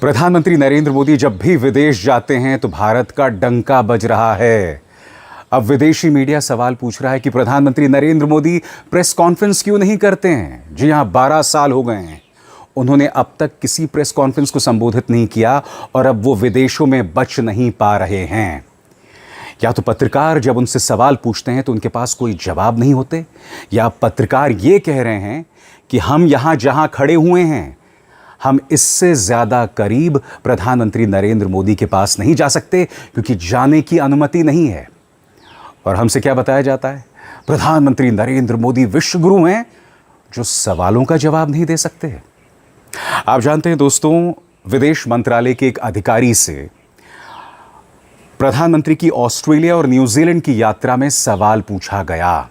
प्रधानमंत्री नरेंद्र मोदी जब भी विदेश जाते हैं तो भारत का डंका बज रहा है। अब विदेशी मीडिया सवाल पूछ रहा है कि प्रधानमंत्री नरेंद्र मोदी प्रेस कॉन्फ्रेंस क्यों नहीं करते हैं। जी हां, 12 साल हो गए हैं, उन्होंने अब तक किसी प्रेस कॉन्फ्रेंस को संबोधित नहीं किया और अब वो विदेशों में बच नहीं पा रहे हैं। या तो पत्रकार जब उनसे सवाल पूछते हैं तो उनके पास कोई जवाब नहीं होते, या पत्रकार ये कह रहे हैं कि हम यहां जहां खड़े हुए हैं हम इससे ज्यादा करीब प्रधानमंत्री नरेंद्र मोदी के पास नहीं जा सकते क्योंकि जाने की अनुमति नहीं है। और हमसे क्या बताया जाता है? प्रधानमंत्री नरेंद्र मोदी विश्व गुरु हैं जो सवालों का जवाब नहीं दे सकते। आप जानते हैं दोस्तों, विदेश मंत्रालय के एक अधिकारी से प्रधानमंत्री की ऑस्ट्रेलिया और न्यूजीलैंड की यात्रा में सवाल पूछा गया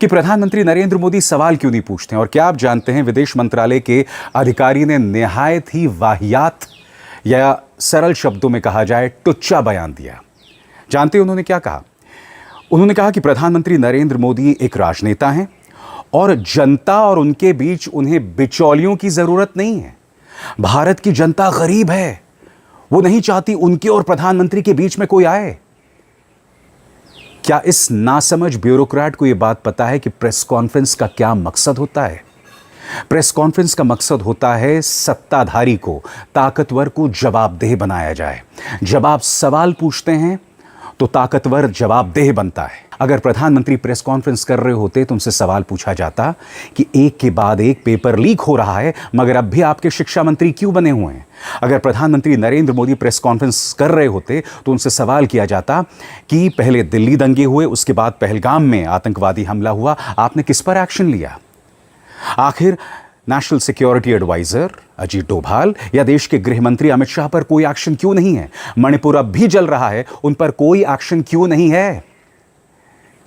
कि प्रधानमंत्री नरेंद्र मोदी सवाल क्यों नहीं पूछते हैं। और क्या आप जानते हैं, विदेश मंत्रालय के अधिकारी ने निहायत ही वाहियात या सरल शब्दों में कहा जाए टुच्चा बयान दिया। जानते हैं उन्होंने क्या कहा? उन्होंने कहा कि प्रधानमंत्री नरेंद्र मोदी एक राजनेता हैं और जनता और उनके बीच उन्हें बिचौलियों की जरूरत नहीं है। भारत की जनता गरीब है, वो नहीं चाहती उनके और प्रधानमंत्री के बीच में कोई आए। क्या इस नासमझ ब्यूरोक्रेट को यह बात पता है कि प्रेस कॉन्फ्रेंस का क्या मकसद होता है? प्रेस कॉन्फ्रेंस का मकसद होता है सत्ताधारी को, ताकतवर को जवाबदेह बनाया जाए। जब आप सवाल पूछते हैं तो ताकतवर जवाबदेह बनता है। अगर प्रधानमंत्री प्रेस कॉन्फ्रेंस कर रहे होते तो उनसे सवाल पूछा जाता कि एक के बाद एक पेपर लीक हो रहा है मगर अब भी आपके शिक्षा मंत्री क्यों बने हुए हैं। अगर प्रधानमंत्री नरेंद्र मोदी प्रेस कॉन्फ्रेंस कर रहे होते तो उनसे सवाल किया जाता कि पहले दिल्ली दंगे हुए, उसके बाद पहलगाम में आतंकवादी हमला हुआ, आपने किस पर एक्शन लिया? आखिर national security adviser Ajit Doval या देश के गृह मंत्री अमित शाह पर कोई एक्शन क्यों नहीं है? मणिपुर अब भी जल रहा है, उन पर कोई एक्शन क्यों नहीं है?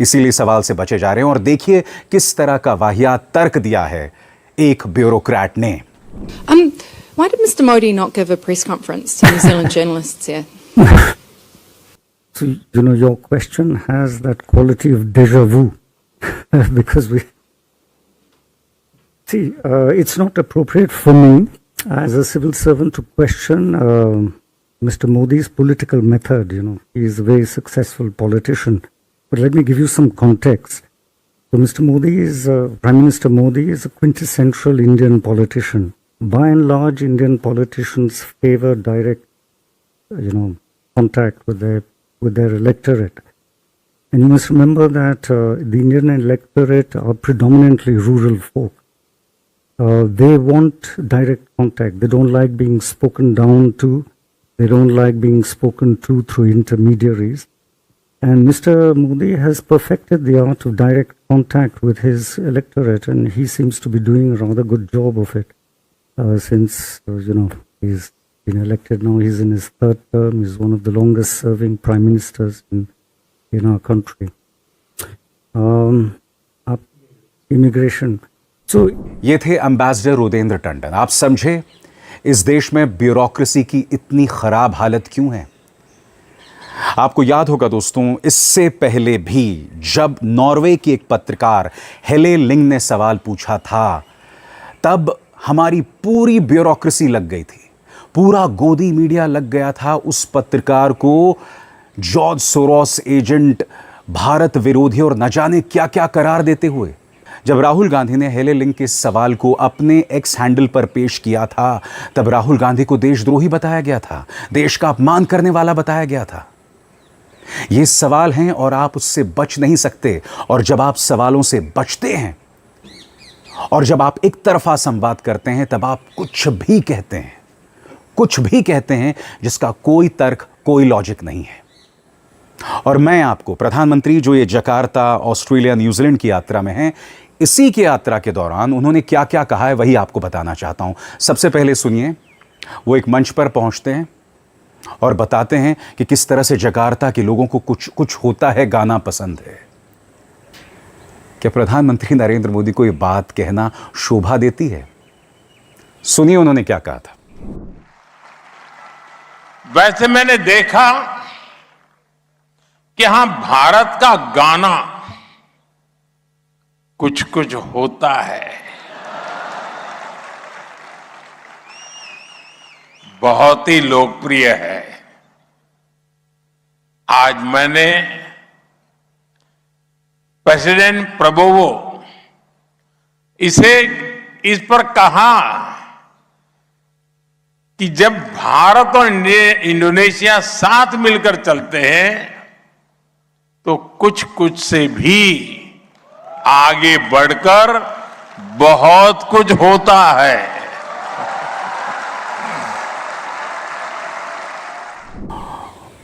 इसीलिए सवाल से बचे जा रहे हैं। और देखिए किस तरह का वाहियात तर्क दिया है एक ब्यूरोक्रेट ने। Why did Mr. Modi not give a press conference to New Zealand journalists here? So, your question has that quality of déjà vu because it's not appropriate for me as a civil servant to question Mr. Modi's political method. He is a very successful politician. But let me give you some context. So Mr. Modi Prime Minister Modi is a quintessential Indian politician. By and large, Indian politicians favor direct, contact with their electorate. And you must remember that the Indian electorate are predominantly rural folk. They want direct contact. They don't like being spoken down to. They don't like being spoken to through intermediaries. And Mr. Modi has perfected the art of direct contact with his electorate, and he seems to be doing a rather good job of it since, he's been elected now. He's in his third term. He's one of the longest serving prime ministers in our country. Immigration. So, ये थे ambassador रुदेंद्र Tandon. आप समझे इस देश में bureaucracy की इतनी खराब हालत क्यों है? आपको याद होगा दोस्तों, इससे पहले भी जब नॉर्वे की एक पत्रकार हेले लिंग ने सवाल पूछा था तब हमारी पूरी ब्यूरोक्रेसी लग गई थी, पूरा गोदी मीडिया लग गया था उस पत्रकार को जॉर्ज सोरोस एजेंट, भारत विरोधी और न जाने क्या क्या करार देते हुए। जब राहुल गांधी ने हेले लिंग के सवाल को अपने एक्स हैंडल पर पेश किया था तब राहुल गांधी को देशद्रोही बताया गया था, देश का अपमान करने वाला बताया गया था। ये सवाल हैं और आप उससे बच नहीं सकते। और जब आप सवालों से बचते हैं और जब आप एक तरफा संवाद करते हैं तब आप कुछ भी कहते हैं जिसका कोई तर्क, कोई लॉजिक नहीं है। और मैं आपको प्रधानमंत्री जो ये जकार्ता, ऑस्ट्रेलिया, न्यूजीलैंड की यात्रा में हैं, इसी की यात्रा के दौरान उन्होंने क्या क्या कहा है वही आपको बताना चाहता हूं। सबसे पहले सुनिए, वो एक मंच पर पहुंचते हैं और बताते हैं कि किस तरह से जकार्ता के लोगों को कुछ होता है गाना पसंद है। क्या प्रधानमंत्री नरेंद्र मोदी को यह बात कहना शोभा देती है? सुनिए उन्होंने क्या कहा था। वैसे मैंने देखा कि हां, भारत का गाना कुछ कुछ होता है। बहुत ही लोकप्रिय है। आज मैंने प्रेसिडेंट प्रबोवो इस पर कहा कि जब भारत और इंडोनेशिया साथ मिलकर चलते हैं तो कुछ कुछ से भी आगे बढ़कर बहुत कुछ होता है।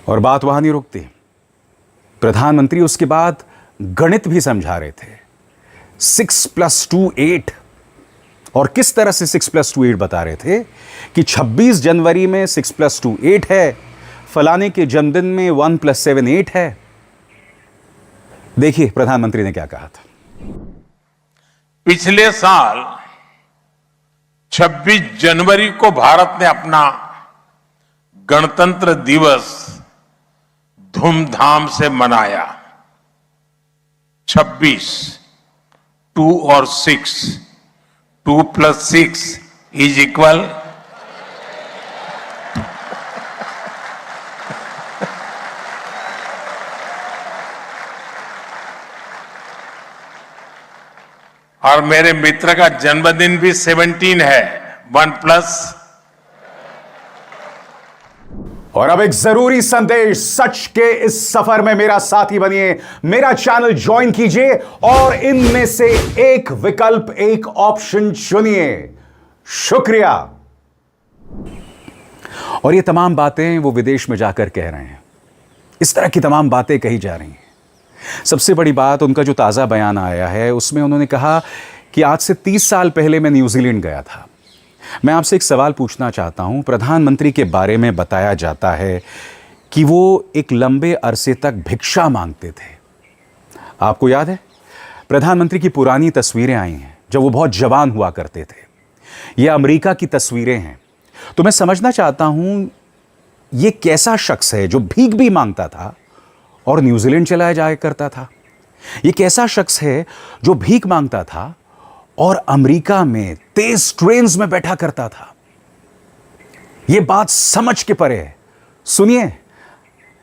और बात वहां नहीं रुकती। प्रधानमंत्री उसके बाद गणित भी समझा रहे थे। 6 + 2 8। और किस तरह से 6 + 2 8 बता रहे थे कि 26 जनवरी में 6 + 2 8 है, फलाने के जन्मदिन में 1 + 7 8 है। देखिए प्रधानमंत्री ने क्या कहा था। पिछले साल 26 जनवरी को भारत ने अपना गणतंत्र दिवस धूमधाम से मनाया। 26, 2 और 6, 2 + 6 = और मेरे मित्र का जन्मदिन भी 17 है, 1+। और अब एक जरूरी संदेश, सच के इस सफर में मेरा साथी बनिए, मेरा चैनल ज्वाइन कीजिए और इनमें से एक विकल्प, एक ऑप्शन चुनिए। शुक्रिया। और ये तमाम बातें वो विदेश में जाकर कह रहे हैं। इस तरह की तमाम बातें कही जा रही हैं। सबसे बड़ी बात, उनका जो ताजा बयान आया है उसमें उन्होंने कहा कि आज से 30 साल पहले मैं न्यूजीलैंड गया था। मैं आपसे एक सवाल पूछना चाहता हूं। प्रधानमंत्री के बारे में बताया जाता है कि वो एक लंबे अरसे तक भिक्षा मांगते थे। आपको याद है? प्रधानमंत्री की पुरानी तस्वीरें आई हैं जब वो बहुत जवान हुआ करते थे। ये अमेरिका की तस्वीरें हैं। तो मैं समझना चाहता हूं ये कैसा शख्स है जो भीख भी मांगता था और न्यूजीलैंड चला जाया करता था। ये कैसा शख्स है जो भीख मांगता था और अमेरिका में तेज ट्रेन्स में बैठा करता था। यह बात समझ के परे है। सुनिए,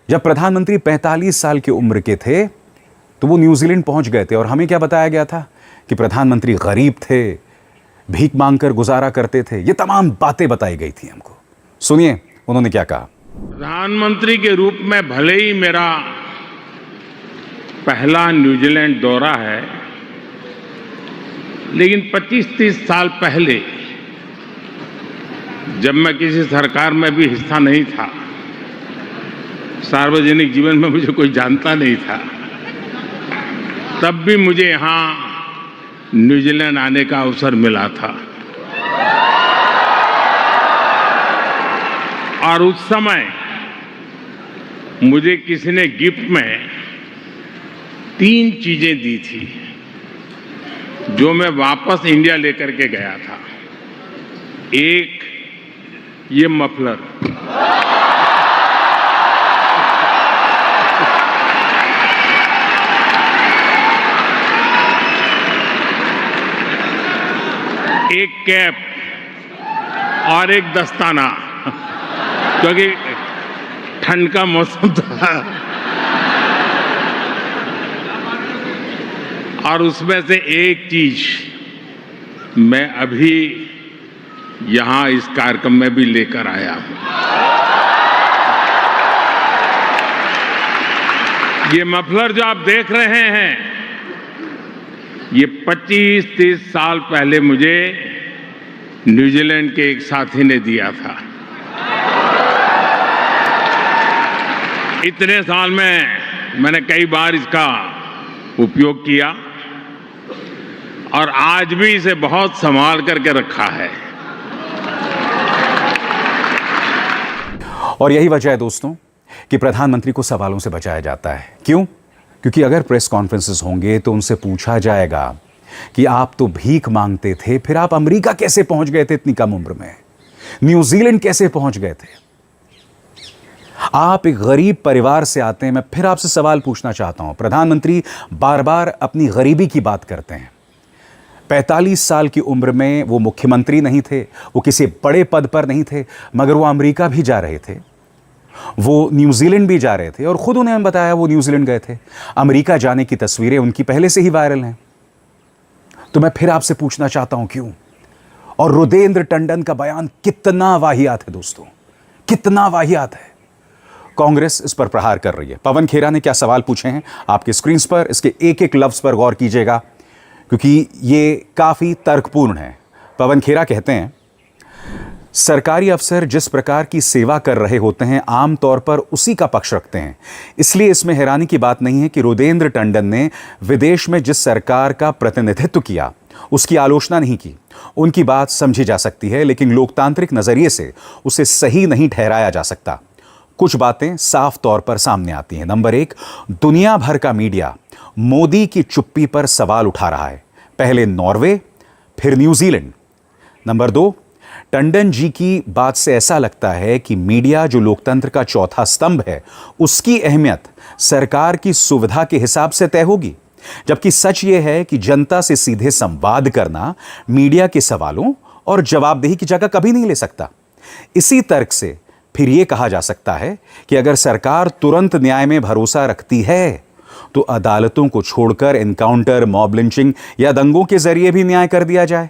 जब प्रधानमंत्री 45 साल की उम्र के थे तो वो न्यूजीलैंड पहुंच गए थे और हमें क्या बताया गया था कि प्रधानमंत्री गरीब थे, भीख मांगकर गुजारा करते थे। ये तमाम बातें बताई गई थी हमको। सुनिए उन्होंने क्या कहा। प्रधानमंत्री के रूप में भले ही मेरा पहला न्यूजीलैंड दौरा है, लेकिन 25-30 साल पहले जब मैं किसी सरकार में भी हिस्सा नहीं था, सार्वजनिक जीवन में मुझे कोई जानता नहीं था, तब भी मुझे यहां न्यूजीलैंड आने का अवसर मिला था। और उस समय मुझे किसी ने गिफ्ट में 3 चीजें दी थी जो मैं वापस इंडिया लेकर के गया था। एक, ये मफलर, एक कैप और एक दस्ताना, क्योंकि ठंड का मौसम था। और उसमें से एक चीज मैं अभी यहां इस कार्यक्रम में भी लेकर आया हूं। ये मफलर जो आप देख रहे हैं, ये 25-30 साल पहले मुझे न्यूजीलैंड के एक साथी ने दिया था। इतने साल में मैंने कई बार इसका उपयोग किया और आज भी इसे बहुत संभाल करके रखा है। और यही वजह है दोस्तों कि प्रधानमंत्री को सवालों से बचाया जाता है। क्यों? क्योंकि अगर प्रेस कॉन्फ्रेंसेस होंगे तो उनसे पूछा जाएगा कि आप तो भीख मांगते थे, फिर आप अमेरिका कैसे पहुंच गए थे इतनी कम उम्र में? न्यूजीलैंड कैसे पहुंच गए थे? आप एक गरीब परिवार से आते हैं। मैं फिर आपसे सवाल पूछना चाहता हूं। प्रधानमंत्री बार बार अपनी गरीबी की बात करते हैं। 45 साल की उम्र में वो मुख्यमंत्री नहीं थे, वो किसी बड़े पद पर नहीं थे, मगर वो अमेरिका भी जा रहे थे, वो न्यूजीलैंड भी जा रहे थे और खुद उन्हें बताया वो न्यूजीलैंड गए थे। अमेरिका जाने की तस्वीरें उनकी पहले से ही वायरल हैं। तो मैं फिर आपसे पूछना चाहता हूं क्यों? और रुदेंद्र टंडन का बयान कितना वाहियात है दोस्तों, कितना वाहियात है। कांग्रेस इस पर प्रहार कर रही है। पवन खेरा ने क्या सवाल पूछे हैं आपके स्क्रीन पर, इसके एक एक लफ्ज पर गौर कीजिएगा क्योंकि ये काफी तर्कपूर्ण है। पवन खेरा कहते हैं, सरकारी अफसर जिस प्रकार की सेवा कर रहे होते हैं आमतौर पर उसी का पक्ष रखते हैं, इसलिए इसमें हैरानी की बात नहीं है कि रुदेंद्र टंडन ने विदेश में जिस सरकार का प्रतिनिधित्व किया उसकी आलोचना नहीं की। उनकी बात समझी जा सकती है, लेकिन लोकतांत्रिक नजरिए से उसे सही नहीं ठहराया जा सकता। कुछ बातें साफ तौर पर सामने आती हैं। नंबर 1, दुनिया भर का मीडिया मोदी की चुप्पी पर सवाल उठा रहा है, पहले नॉर्वे फिर न्यूजीलैंड। नंबर 2, टंडन जी की बात से ऐसा लगता है कि मीडिया जो लोकतंत्र का चौथा स्तंभ है उसकी अहमियत सरकार की सुविधा के हिसाब से तय होगी, जबकि सच यह है कि जनता से सीधे संवाद करना मीडिया के सवालों और जवाबदेही की जगह कभी नहीं ले सकता। इसी तर्क से फिर यह कहा जा सकता है कि अगर सरकार तुरंत न्याय में भरोसा रखती है तो अदालतों को छोड़कर एनकाउंटर, मॉब लिंचिंग या दंगों के जरिए भी न्याय कर दिया जाए।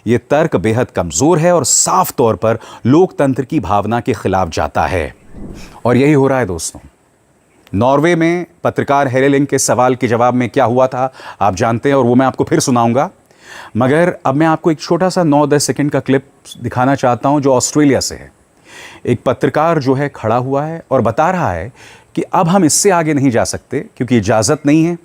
यह तर्क बेहद कमजोर है और साफ तौर पर लोकतंत्र की भावना के खिलाफ जाता है। और यही हो रहा है दोस्तों। नॉर्वे में पत्रकार हेले लिंग के सवाल के जवाब में क्या हुआ था आप जानते हैं, और वो मैं आपको फिर सुनाऊंगा। मगर अब मैं आपको एक छोटा सा 9-10 सेकंड का क्लिप दिखाना चाहता हूं जो ऑस्ट्रेलिया से है। एक पत्रकार जो है खड़ा हुआ है और बता रहा है कि अब हम इससे आगे नहीं जा सकते क्योंकि इजाजत नहीं है,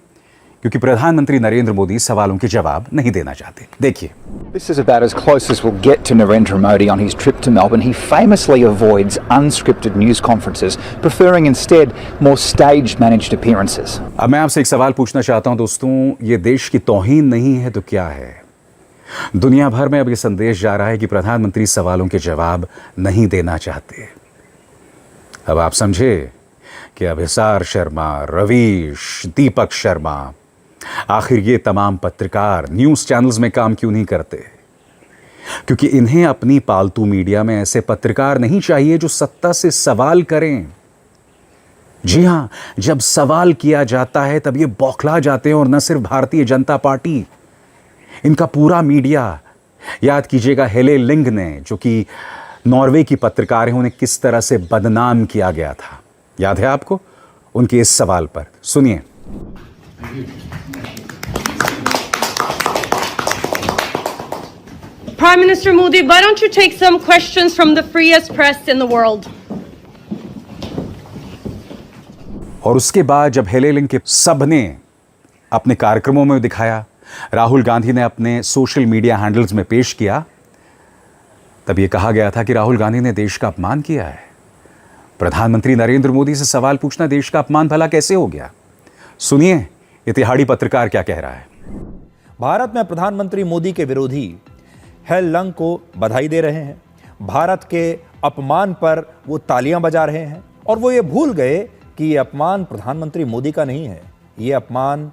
क्योंकि प्रधानमंत्री नरेंद्र मोदी सवालों के जवाब नहीं देना चाहते। देखिए, This is about as close as we'll get to Narendra Modi on his trip to Melbourne. He famously avoids unscripted news conferences, preferring instead more staged managed appearances. अब मैं आपसे एक सवाल पूछना चाहता हूं दोस्तों, ये देश की तौहीन नहीं है तो क्या है? दुनिया भर में अब ये संदेश जा रहा है कि प्रधानमंत्री सवालों के जवाब नहीं देना चाहते। अब आप समझे कि अब हिसार शर्मा, रवीश, दीपक शर्मा, आखिर ये तमाम पत्रकार न्यूज़ चैनल्स में काम क्यों नहीं करते? क्योंकि इन्हें अपनी पालतू मीडिया में ऐसे पत्रकार नहीं चाहिए जो सत्ता से सवाल करें। जी हां, जब सवाल किया जाता है तब ये बौखला जाते हैं, और न सिर्फ भारतीय जनता पार्टी, इनका पूरा मीडिया। याद कीजिएगा हेले लिंग ने, जो कि नॉर्वे की पत्रकार हैं, उन्हें किस तरह से बदनाम किया गया था। याद है आपको उनके इस सवाल पर? सुनिए। Prime Minister Modi, why don't you take some questions from the freest press in the world? और उसके बाद जब हेले लिंग के सबने अपने कार्यक्रमों में दिखाया, राहुल गांधी ने अपने सोशल मीडिया हैंडल्स में पेश किया, तब यह कहा गया था कि राहुल गांधी ने देश का अपमान किया है। प्रधानमंत्री नरेंद्र मोदी से सवाल पूछना देश का अपमान भला कैसे हो गया? सुनिए ये तिहाड़ी पत्रकार क्या कह रहा है। भारत में प्रधानमंत्री मोदी के विरोधी हेल लंग को बधाई दे रहे हैं। भारत के अपमान पर वो तालियां बजा रहे हैं, और वो ये भूल गए कि ये अपमान प्रधानमंत्री मोदी का नहीं है, ये अपमान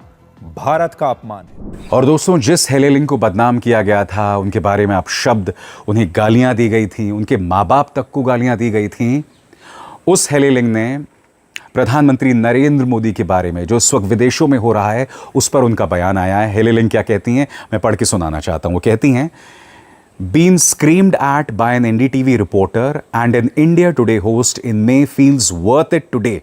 भारत का अपमान है। और दोस्तों, जिस हेले लिंग को बदनाम किया गया था, उनके बारे में अपशब्द, उन्हें गालियां दी गई थी, उनके माँ बाप तक को गालियां दी गई थी, उस हेले लिंग ने प्रधानमंत्री नरेंद्र मोदी के बारे में जो इस वक्त विदेशों में हो रहा है उस पर उनका बयान आया है। हेले लिंग क्या कहती हैं, मैं पढ़ के सुनाना चाहता हूं। वो कहती हैं, Been screamed at by an NDTV reporter and an India Today host in May feels worth it today.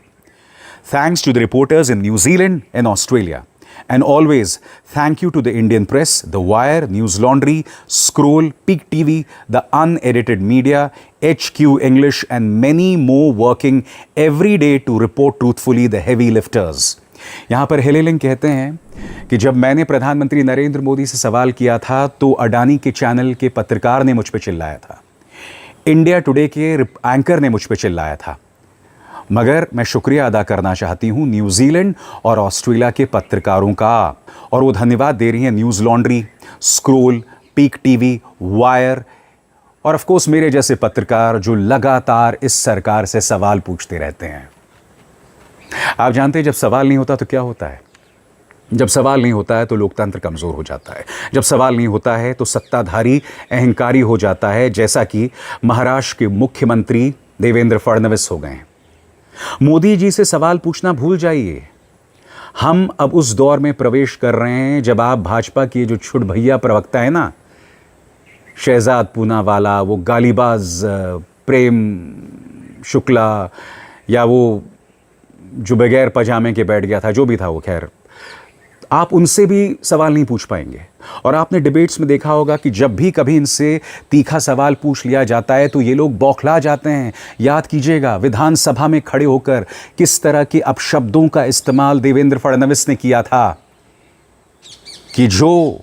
Thanks to the reporters in New Zealand and Australia. And always thank you to the Indian press, The Wire, News Laundry, Scroll, Peak TV, the unedited media, HQ English and many more working every day to report truthfully the heavy lifters. यहाँ पर हेले लिंग कहते हैं कि जब मैंने प्रधानमंत्री नरेंद्र मोदी से सवाल किया था तो अडानी के चैनल के पत्रकार ने मुझ पर चिल्लाया था, इंडिया टुडे के एंकर ने मुझ पर चिल्लाया था, मगर मैं शुक्रिया अदा करना चाहती हूं न्यूजीलैंड और ऑस्ट्रेलिया के पत्रकारों का। और वो धन्यवाद दे रही हैं news laundry, scroll, peak TV, wire और ऑफ कोर्स मेरे जैसे पत्रकार जो लगातार इस सरकार से सवाल पूछते रहते हैं। आप जानते हैं जब सवाल नहीं होता तो क्या होता है? जब सवाल नहीं होता है तो लोकतंत्र कमज़ोर हो जाता है। जब सवाल नहीं होता है तो सत्ताधारी अहंकारी हो जाता है, जैसा कि महाराष्ट्र के मुख्यमंत्री देवेंद्र फडणवीस हो गए। मोदी जी से सवाल पूछना भूल जाइए। हम अब उस दौर में प्रवेश कर रहे हैं जब आप भाजपा के जो छुट भैया प्रवक्ता है ना, शहजाद पूनावाला, वो गालीबाज प्रेम शुक्ला, या वो जो बगैर पजामे के बैठ गया था, जो भी था वो, खैर आप उनसे भी सवाल नहीं पूछ पाएंगे। और आपने डिबेट्स में देखा होगा कि जब भी कभी इनसे तीखा सवाल पूछ लिया जाता है तो ये लोग बौखला जाते हैं। याद कीजिएगा विधानसभा में खड़े होकर किस तरह के अपशब्दों का इस्तेमाल देवेंद्र फडणवीस ने किया था कि जो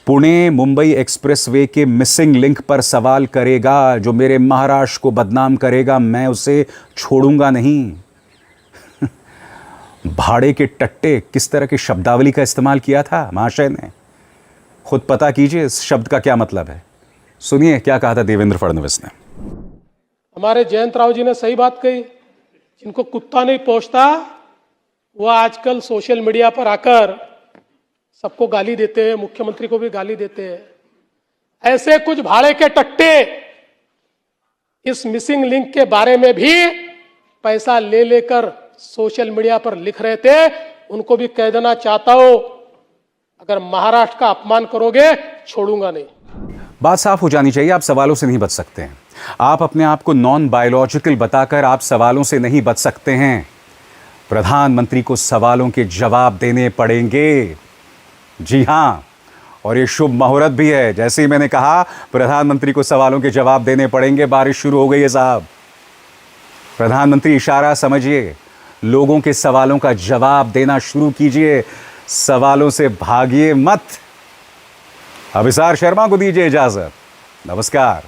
पुणे मुंबई एक्सप्रेसवे के मिसिंग लिंक पर सवाल करेगा, जो मेरे महाराष्ट्र को बदनाम करेगा, मैं उसे छोड़ूंगा नहीं। भाड़े के टट्टे, किस तरह की शब्दावली का इस्तेमाल किया था महाशय ने, खुद पता कीजिए इस शब्द का क्या मतलब है। सुनिए क्या कहा था देवेंद्र फडणवीस ने। हमारे जयंत राव जी ने सही बात कही, जिनको कुत्ता नहीं पहुंचता वो आजकल सोशल मीडिया पर आकर सबको गाली देते हैं, मुख्यमंत्री को भी गाली देते हैं। ऐसे कुछ भाड़े के टट्टे इस मिसिंग लिंक के बारे में भी पैसा ले लेकर सोशल मीडिया पर लिख रहे थे। उनको भी कह देना चाहता हूं, अगर महाराष्ट्र का अपमान करोगे छोड़ूंगा नहीं। बात साफ हो जानी चाहिए, आप सवालों से नहीं बच सकते हैं। आप अपने आप को नॉन बायोलॉजिकल बताकर आप सवालों से नहीं बच सकते हैं। प्रधानमंत्री को सवालों के जवाब देने पड़ेंगे। जी हां, और ये शुभ मुहूर्त भी है। जैसे ही मैंने कहा प्रधानमंत्री को सवालों के जवाब देने पड़ेंगे, बारिश शुरू हो गई है साहब। प्रधानमंत्री इशारा समझिए, लोगों के सवालों का जवाब देना शुरू कीजिए, सवालों से भागिए मत। अभिसार शर्मा को दीजिए इजाजत। नमस्कार।